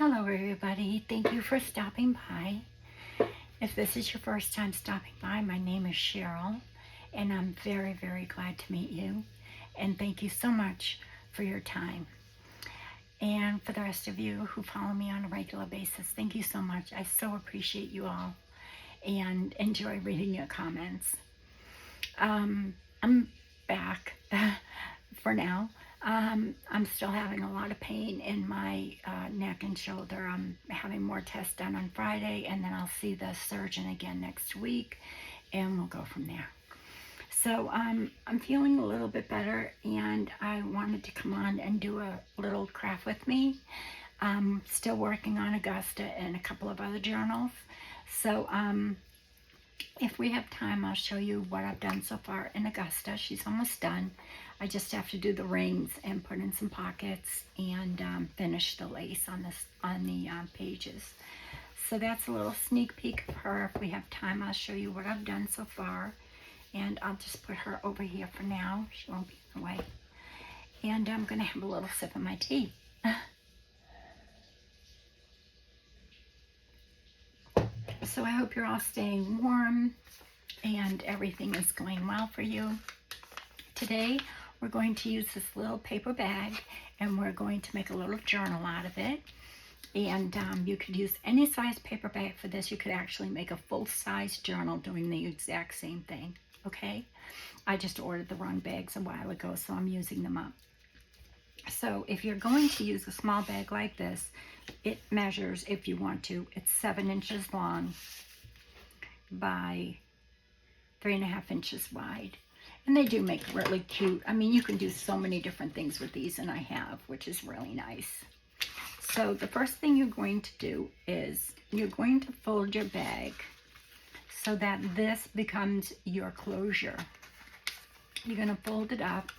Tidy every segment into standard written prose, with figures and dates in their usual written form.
Hello everybody, thank you for stopping by. If this is your first time stopping by, my name is Cheryl and I'm very glad to meet you, and thank you so much for your time. And for the rest of you who follow me on a regular basis, thank you so much. I so appreciate you all and enjoy reading your comments. I'm back for now. I'm still having a lot of pain in my neck and shoulder. I'm having more tests done on Friday, and then I'll see the surgeon again next week, and we'll go from there. So I'm feeling a little bit better, and I wanted to come on and do a little craft with me. I'm still working on Augusta and a couple of other journals. So if we have time, I'll show you what I've done so far in Augusta. She's almost done. I just have to do the rings and put in some pockets and finish the lace on the pages. So that's a little sneak peek of her. If we have time, I'll show you what I've done so far. And I'll just put her over here for now. She won't be in the way. And I'm going to have a little sip of my tea. So I hope you're all staying warm and everything is going well for you. Today we're going to use this little paper bag and we're going to make a little journal out of it. And you could use any size paper bag for this. You could actually make a full-size journal doing the exact same thing, okay? I just ordered the wrong bags a while ago, so I'm using them up. So if you're going to use a small bag like this, it measures, if you want to, it's 7 inches long by 3.5 inches wide. And they do make really cute. I mean, you can do so many different things with these, and I have, which is really nice. So the first thing you're going to do is you're going to fold your bag so that this becomes your closure. You're going to fold it up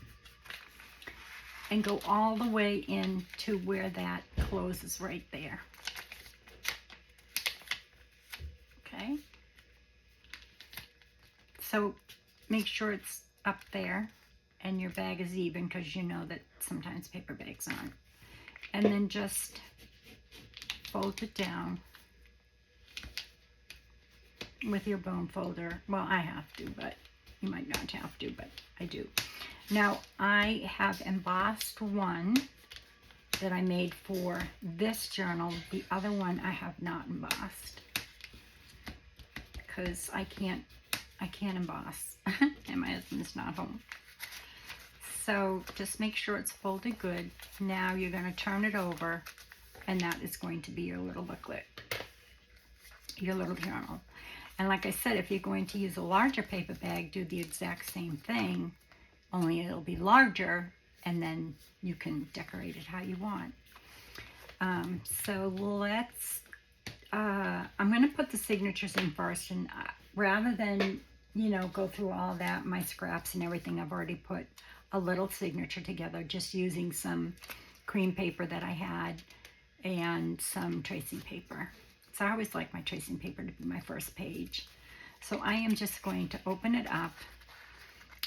and go all the way in to where that closes right there. Okay? So make sure it's up there and your bag is even, because you know that sometimes paper bags aren't. And then just fold it down with your bone folder. Well, I have to, but you might not have to, but I do. Now, I have embossed one that I made for this journal. The other one I have not embossed because I can't emboss and my husband's not home. So just make sure it's folded good. Now you're going to turn it over, and that is going to be your little booklet, your little journal. And like I said, if you're going to use a larger paper bag, do the exact same thing, only it'll be larger, and then you can decorate it how you want. So let's, I'm going to put the signatures in first, and rather than, you know, go through all that, my scraps and everything, I've already put a little signature together just using some cream paper that I had and some tracing paper. So I always like my tracing paper to be my first page. So I am just going to open it up,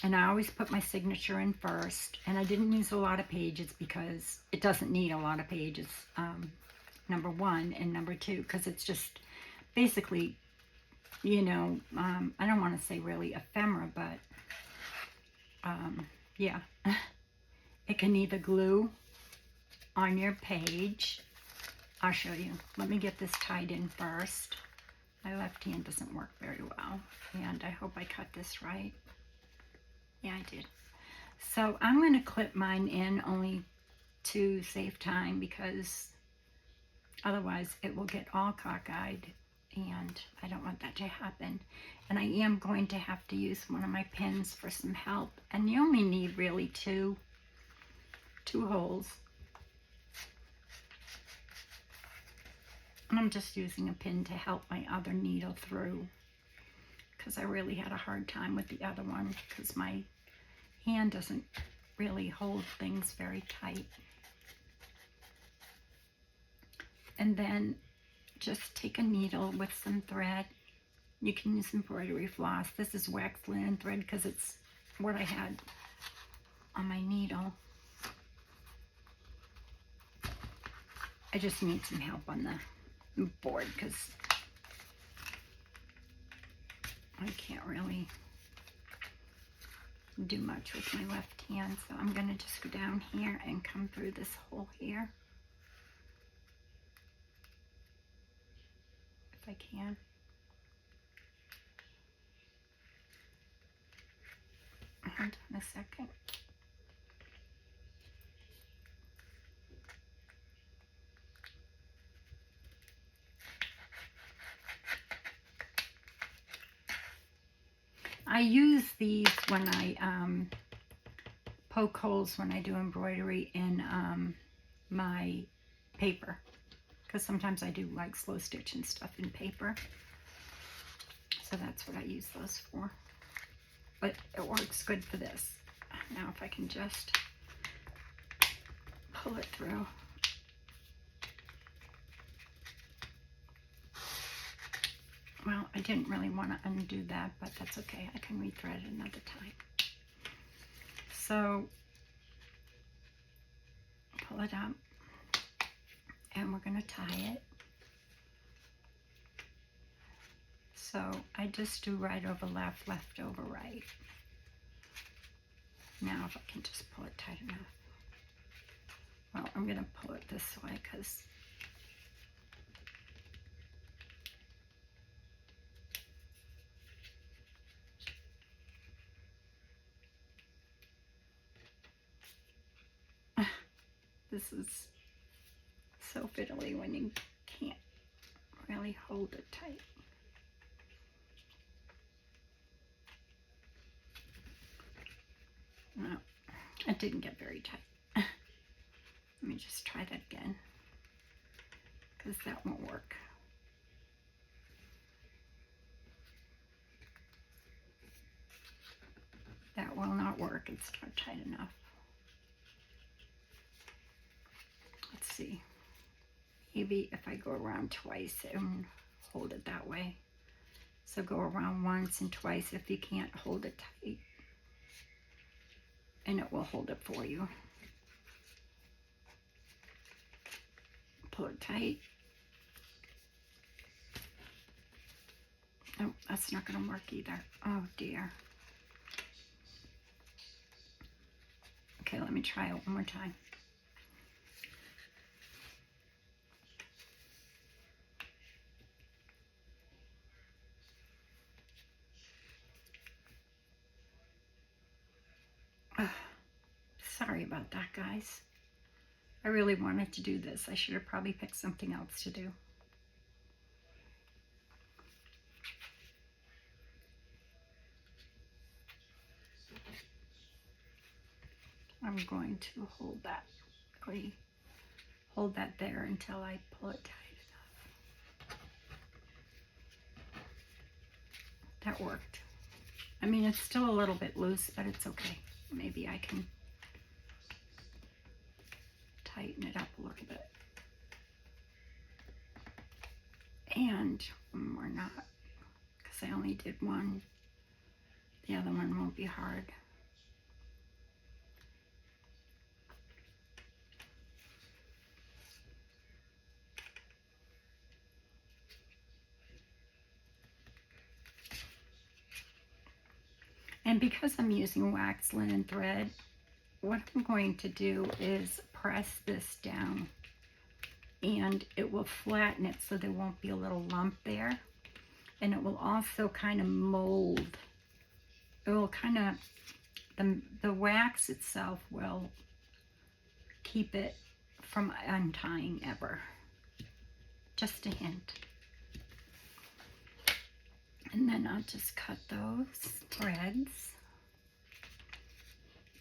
and I always put my signature in first, and I didn't use a lot of pages because it doesn't need a lot of pages, number one, and number two, because it's just basically, you know, I don't want to say really ephemera, but yeah, it can either glue on your page. I'll show you. Let me get this tied in first. My left hand doesn't work very well, and I hope I cut this right. Yeah, I did. So I'm going to clip mine in only to save time, because otherwise it will get all cockeyed, and I don't want that to happen. And I am going to have to use one of my pins for some help, and you only need really two holes. And I'm just using a pin to help my other needle through, because I really had a hard time with the other one because my hand doesn't really hold things very tight. And then just take a needle with some thread. You can use embroidery floss. This is wax linen thread because it's what I had on my needle. I just need some help on the board because I can't really do much with my left hand. So I'm going to just go down here and come through this hole here, if I can. Hold on a second. I use these when I poke holes when I do embroidery in my paper, because sometimes I do like slow stitch and stuff in paper, so that's what I use those for. But it works good for this. Now if I can just pull it through. Well, I didn't really want to undo that, but that's okay. I can rethread it another time. So, pull it up, and we're going to tie it. So, I just do right over left, left over right. Now, if I can just pull it tight enough. Well, I'm going to pull it this way because this is so fiddly when you can't really hold it tight. No, it didn't get very tight. Let me just try that again, because that won't work. That will not work. It's not tight enough. Let's see. Maybe if I go around twice and hold it that way. So go around once and twice if you can't hold it tight, and it will hold it for you. Pull it tight. Oh, that's not going to work either. Oh dear. Okay, let me try it one more time. Sorry about that, guys. I really wanted to do this. I should have probably picked something else to do. I'm going to hold that there until I pull it tight enough. That worked. I mean, it's still a little bit loose, but it's okay. Maybe I can tighten it up a little bit. And when we're not, because I only did one, the other one won't be hard. And because I'm using wax linen thread, what I'm going to do is press this down, and it will flatten it so there won't be a little lump there. And it will also kind of mold. It will kind of, the wax itself will keep it from untying ever. Just a hint. And then I'll just cut those threads.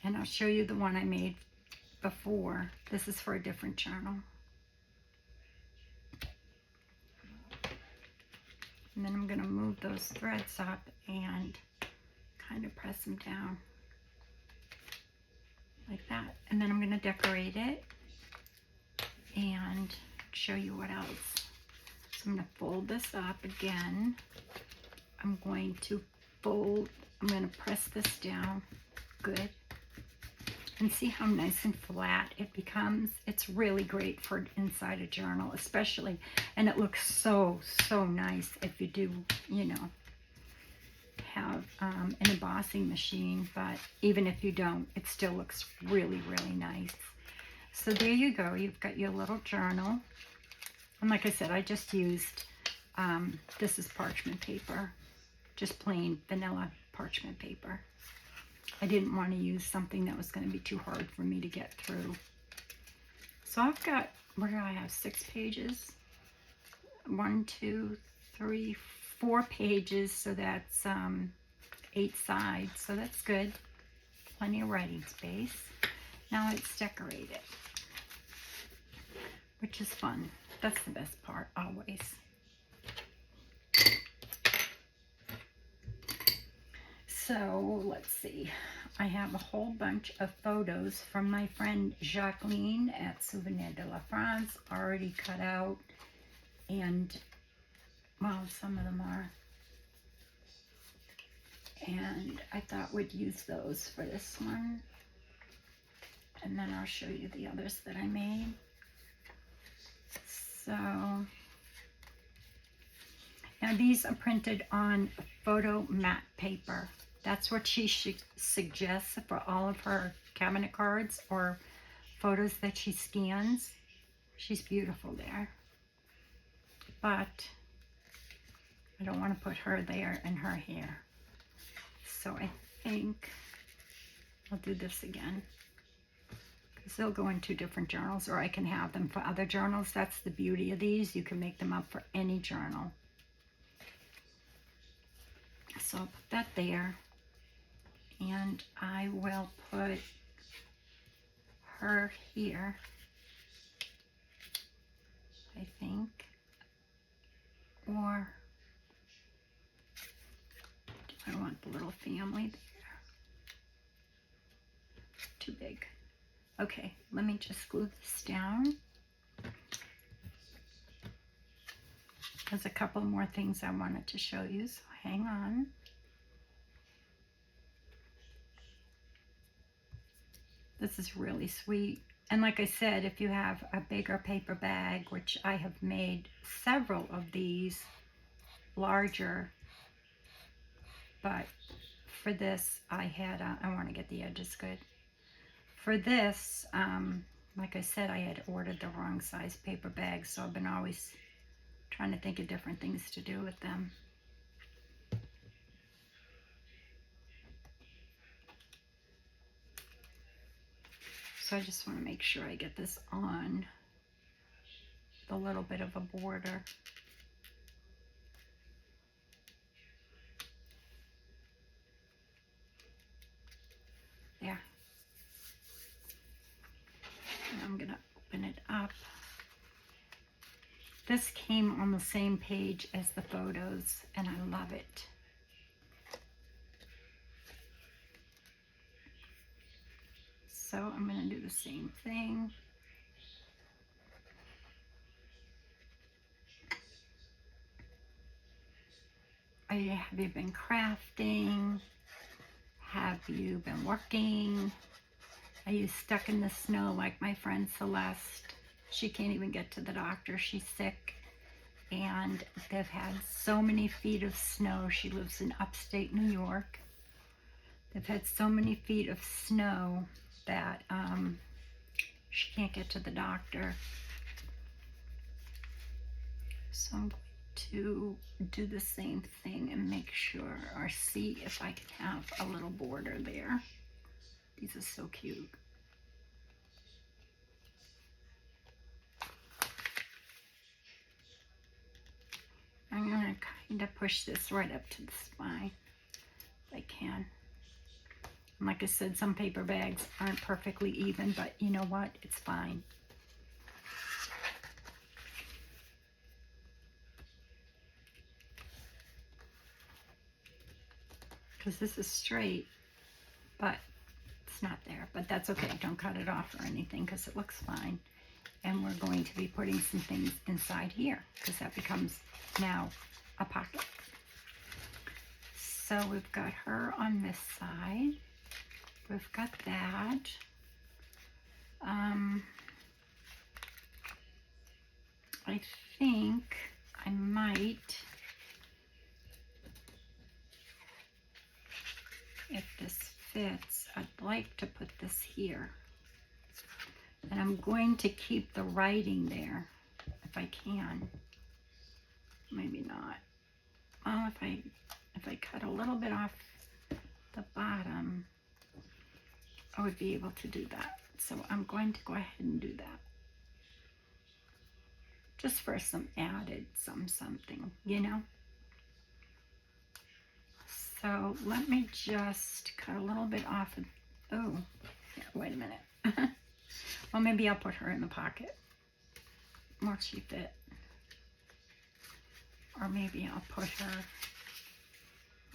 And I'll show you the one I made before. This is for a different channel. And then I'm going to move those threads up and kind of press them down like that. And then I'm going to decorate it and show you what else. So I'm going to fold this up again. I'm going to press this down good. And see how nice and flat it becomes. It's really great for inside a journal, especially, and it looks so, so nice if you do, you know, have an embossing machine, but even if you don't, it still looks really, really nice. So there you go. You've got your little journal. And like I said, I just used, this is parchment paper, just plain vanilla parchment paper. I didn't want to use something that was going to be too hard for me to get through. So I've got, what do I have, 6 pages? 1, 2, 3, 4 pages, so that's 8 sides, so that's good. Plenty of writing space. Now let's decorate it, which is fun. That's the best part, always. So let's see. I have a whole bunch of photos from my friend Jacqueline at Souvenir de la France, already cut out, and well, some of them are. And I thought we'd use those for this one. And then I'll show you the others that I made. So, now these are printed on photo matte paper. That's what she suggests for all of her cabinet cards or photos that she scans. She's beautiful there. But I don't want to put her there and her here. So I think I'll do this again. Because they'll go in 2 different journals, or I can have them for other journals. That's the beauty of these. You can make them up for any journal. So I'll put that there. And I will put her here, I think. Or do I want the little family there? Too big. Okay, let me just glue this down. There's a couple more things I wanted to show you, so hang on. This is really sweet. And like I said, if you have a bigger paper bag, which I have made several of these larger, but for this I had, I want to get the edges good. For this, like I said, I had ordered the wrong size paper bags, so I've been always trying to think of different things to do with them. So I just want to make sure I get this on the little bit of a border. There. And I'm going to open it up. This came on the same page as the photos, and I love it. So I'm going to do the same thing. Have you been crafting? Have you been working? Are you stuck in the snow like my friend Celeste? She can't even get to the doctor. She's sick. And they've had so many feet of snow. She lives in upstate New York. They've had so many feet of snow that she can't get to the doctor. So I'm going to do the same thing and make sure, or see if I can have a little border there. These are so cute. I'm going to kind of push this right up to the spine if I can. And like I said, some paper bags aren't perfectly even, but you know what? It's fine. Because this is straight, but it's not there. But that's okay. Don't cut it off or anything because it looks fine. And we're going to be putting some things inside here because that becomes now a pocket. So we've got her on this side. We've got that. I think I might, if this fits, I'd like to put this here. And I'm going to keep the writing there if I can. Maybe not. Well, if I cut a little bit off the bottom, I would be able to do that. So I'm going to go ahead and do that. Just for some added something, you know? So let me just cut a little bit off of, oh, yeah, wait a minute. Well, maybe I'll put her in the pocket. Won't she fit? Or maybe I'll put her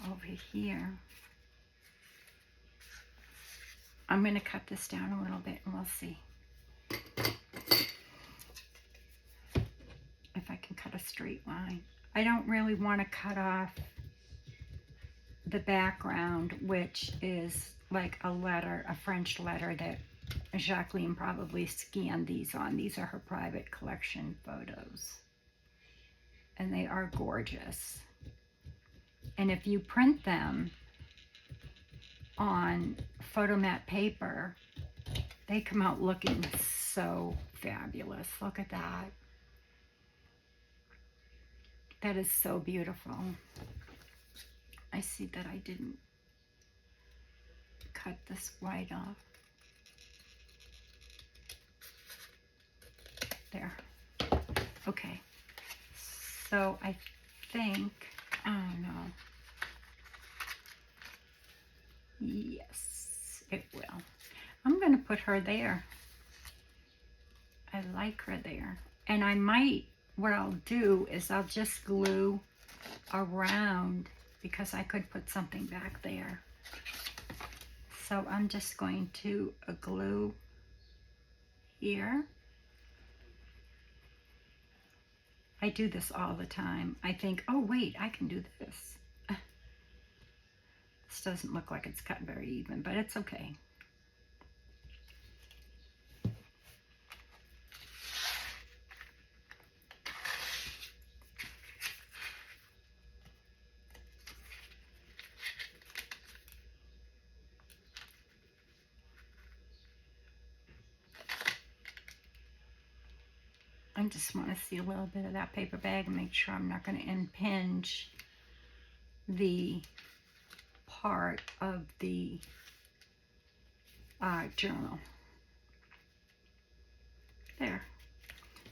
over here. I'm going to cut this down a little bit and we'll see if I can cut a straight line. I don't really want to cut off the background, which is like a letter, a French letter that Jacqueline probably scanned these on. These are her private collection photos. And they are gorgeous. And if you print them on photomat paper, they come out looking so fabulous. Look at that. That is so beautiful. I see that I didn't cut this white off. There. Okay. So I think, oh no. Yes, it will. I'm going to put her there. I like her there. And I might, what I'll do is I'll just glue around, because I could put something back there. So I'm just going to glue here. I do this all the time. I think, oh wait, I can do this. This doesn't look like it's cut very even, but it's okay. I just want to see a little bit of that paper bag and make sure I'm not going to impinge the part of the journal. There.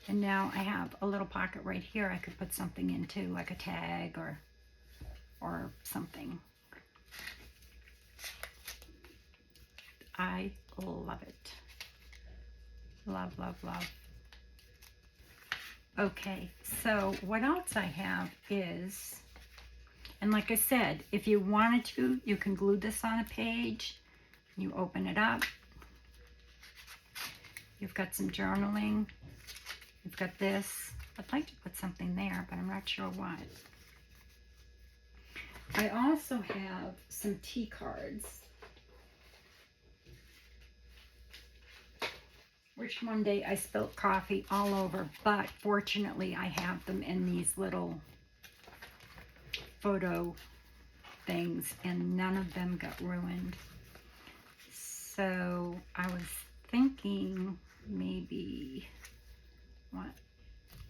And now I have a little pocket right here I could put something into, like a tag or something. I love it. Love, love, love. Okay, so what else I have is, and like I said, if you wanted to, you can glue this on a page. You open it up. You've got some journaling. You've got this. I'd like to put something there, but I'm not sure what. I also have some tea cards, which one day I spilled coffee all over, but fortunately I have them in these little photo things and none of them got ruined. So I was thinking maybe what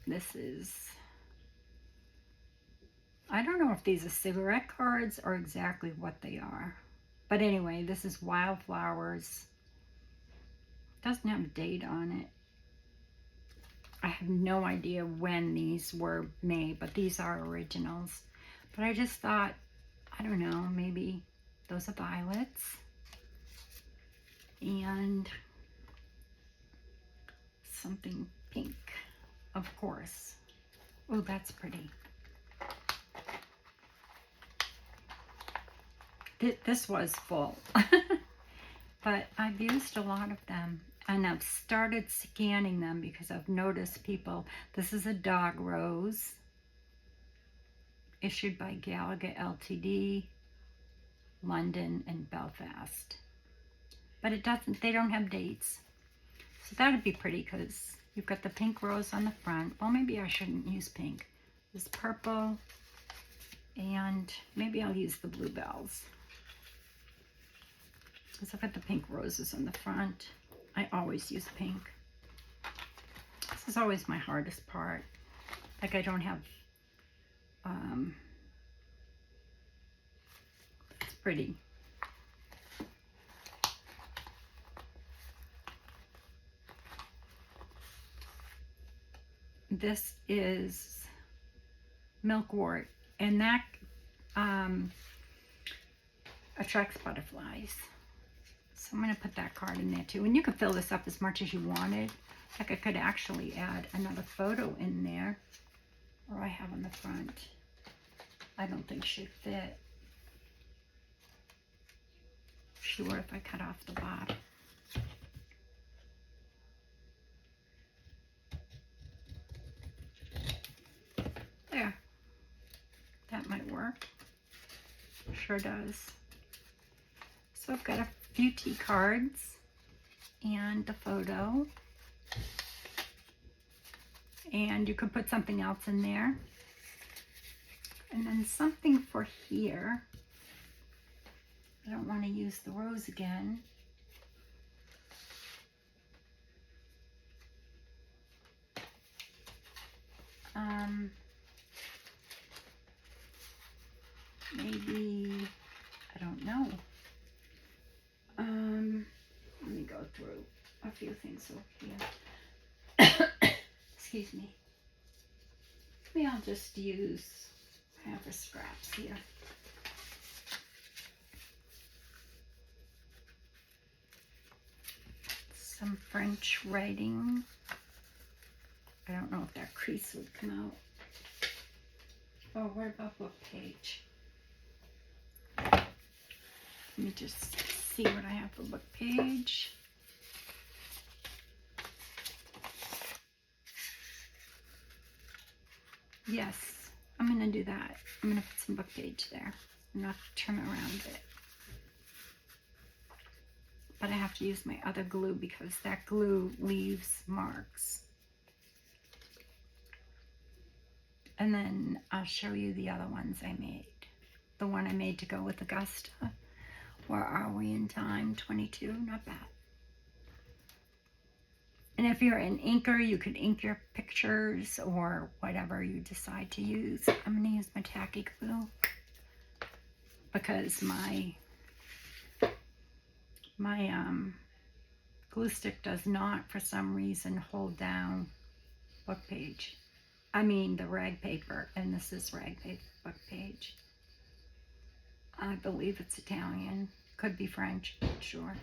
this is. I don't know if these are cigarette cards or exactly what they are. But anyway, this is Wildflowers. Doesn't have a date on it. I have no idea when these were made, but these are originals. But I just thought, I don't know, maybe those are violets. And something pink, of course. Oh, that's pretty. This was full. But I've used a lot of them. And I've started scanning them because I've noticed people. This is a dog rose, issued by Gallagher Ltd, London and Belfast. But it doesn't, they don't have dates. So that'd be pretty because you've got the pink rose on the front. Well, maybe I shouldn't use pink. There's purple, and maybe I'll use the bluebells. Because I've got the pink roses on the front. I always use pink. This is always my hardest part. Like I don't have, it's pretty. This is milkwort, and that attracts butterflies. So I'm going to put that card in there too. And you can fill this up as much as you wanted. Like I could actually add another photo in there. Or I have on the front. I don't think should fit. Sure, if I cut off the bottom. There. That might work. Sure does. So I've got a few tea cards and the photo. And you could put something else in there. And then something for here. I don't want to use the rose again. Maybe, I don't know. Let me go through a few things over here. Excuse me. Maybe I'll just use half a scraps here. Some French writing. I don't know if that crease would come out. Oh, what about book page? Let me just see what I have for book page. Yes, I'm going to do that. I'm going to put some book page there. I'm not trim around it. But I have to use my other glue because that glue leaves marks. And then I'll show you the other ones I made. The one I made to go with Augusta. Where are we in time? 22, not bad. And if you're an inker, you could ink your pictures or whatever you decide to use. I'm going to use my tacky glue because my glue stick does not, for some reason, hold down book page. I mean the rag paper, and this is rag paper book page. I believe it's Italian. Could be French, not sure.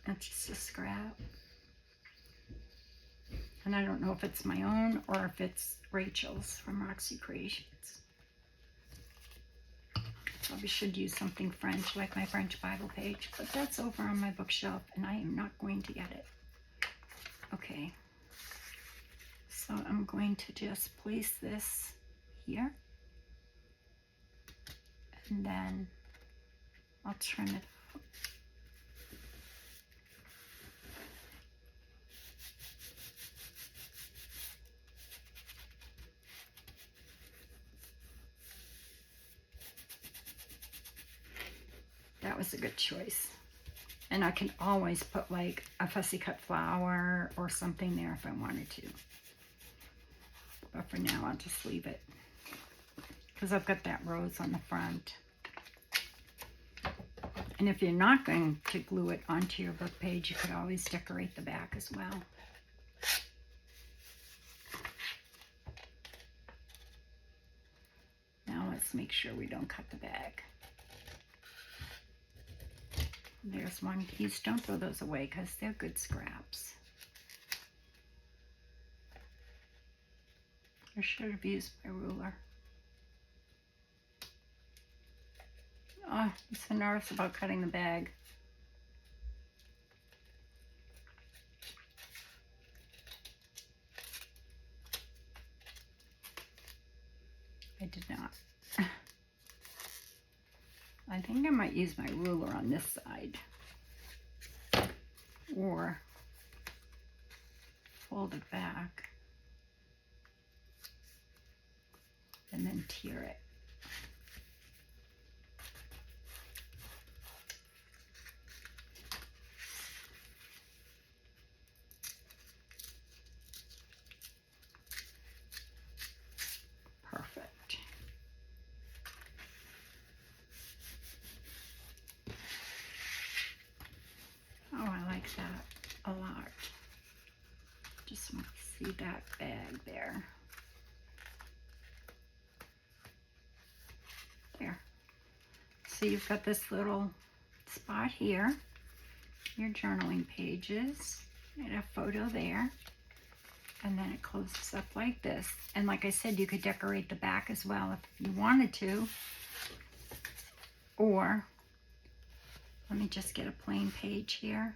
That's just a scrap. And I don't know if it's my own or if it's Rachel's from Roxy Creations. Probably should use something French, like my French Bible page, but that's over on my bookshelf and I am not going to get it. Okay. So I'm going to just place this here. And then I'll trim it up. That was a good choice. And I can always put like a fussy cut flower or something there if I wanted to. But for now, I'll just leave it. Because I've got that rose on the front. And if you're not going to glue it onto your book page, you could always decorate the back as well. Now let's make sure we don't cut the bag. There's one piece. Don't throw those away because they're good scraps. I should have used my ruler. Oh, I'm so nervous about cutting the bag. I did not. I think I might use my ruler on this side. or fold it back and then tier it. Perfect. Oh, I like that a lot. Just want to see that bag there. There. So you've got this little spot here, your journaling pages, and a photo there. And then it closes up like this. And like I said, you could decorate the back as well if you wanted to. Or, let me just get a plain page here.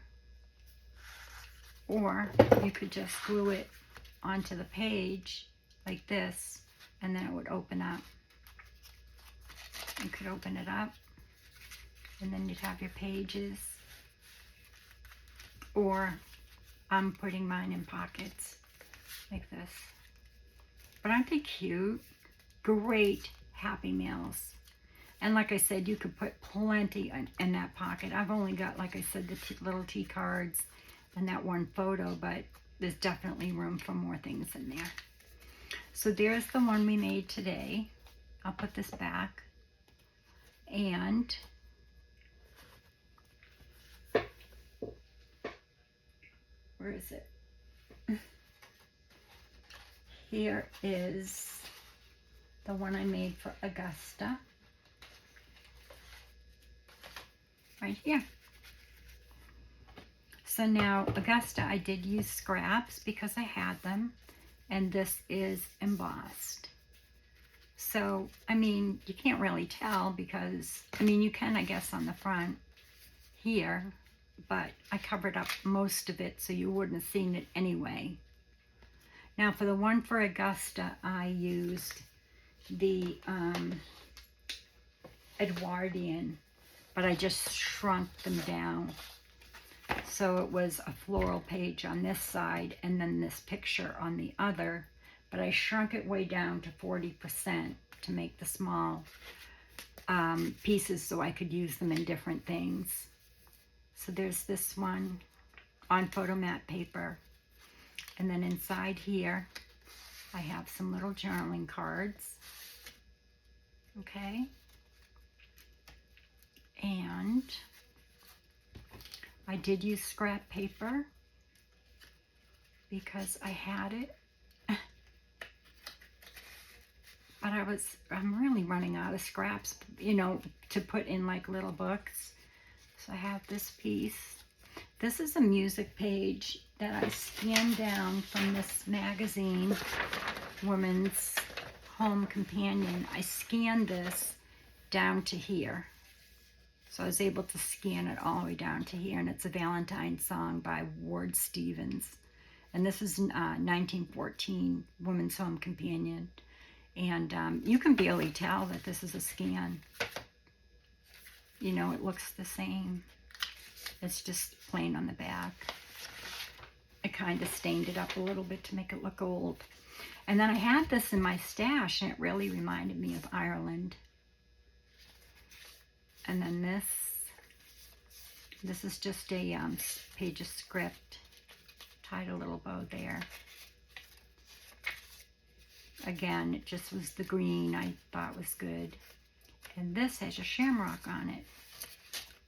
Or you could just glue it onto the page like this, and then it would open up. You could open it up, and then you'd have your pages. Or I'm putting mine in pockets like this. But aren't they cute? Great Happy Meals. And like I said, you could put plenty in that pocket. I've only got, like I said, the little tea cards and that one photo, but there's definitely room for more things in there. So there's the one we made today. I'll put this back. And where is it? Here is the one I made for Augusta. Right here. So now Augusta, I did use scraps because I had them, and this is embossed. So, I mean, you can't really tell because, I mean, you can, I guess, on the front here, but I covered up most of it so you wouldn't have seen it anyway. Now for the one for Augusta, I used the Edwardian, but I just shrunk them down. So it was a floral page on this side and then this picture on the other, but I shrunk it way down to 40% to make the small pieces so I could use them in different things. So there's this one on photomat paper. And then inside here, I have some little journaling cards. Okay. And I did use scrap paper because I had it. But I'm really running out of scraps, you know, to put in like little books. So I have this piece. This is a music page that I scanned down from this magazine, Women's Home Companion. I scanned this down to here. So I was able to scan it all the way down to here, and it's a Valentine song by Ward Stevens. And this is 1914 Women's Home Companion. And you can barely tell that this is a scan. You know, it looks the same. It's just plain on the back. I kind of stained it up a little bit to make it look old. And then I had this in my stash, and it really reminded me of Ireland. And then this is just a page of script. Tied a little bow there. Again, it just was the green I thought was good. And this has a shamrock on it,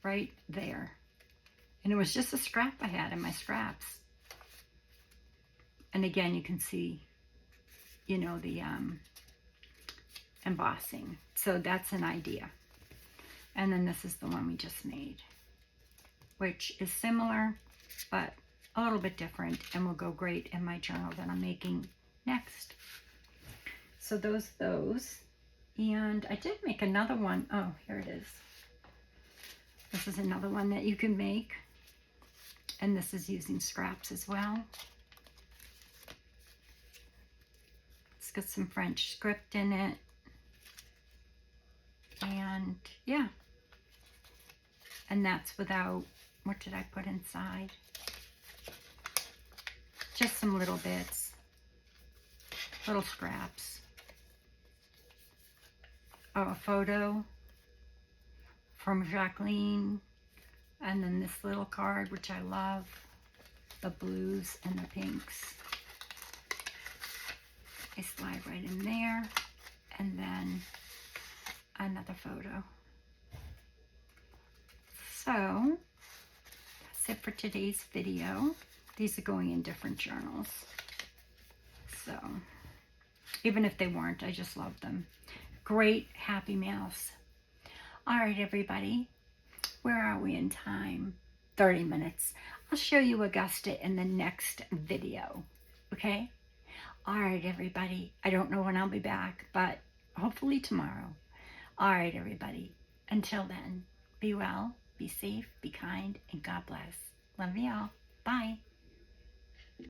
right there. And it was just a scrap I had in my scraps. And again, you can see, you know, the embossing. So that's an idea. And then this is the one we just made, which is similar, but a little bit different and will go great in my journal that I'm making next. So those. And I did make another one. Oh, here it is. This is another one that you can make. And this is using scraps as well. It's got some French script in it. And yeah. And that's without, what did I put inside? just some little bits, little scraps. Oh, a photo from Jacqueline, and then this little card, which I love, the blues and the pinks. I slide right in there, and then another photo. So that's it for today's video. These are going in different journals. So even if they weren't, I just love them. Great happy mails. All right, everybody. Where are we in time? 30 minutes. I'll show you Augusta in the next video. Okay? All right, everybody. I don't know when I'll be back, but hopefully tomorrow. All right, everybody. Until then, be well, be safe, be kind, and God bless. Love y'all. Bye.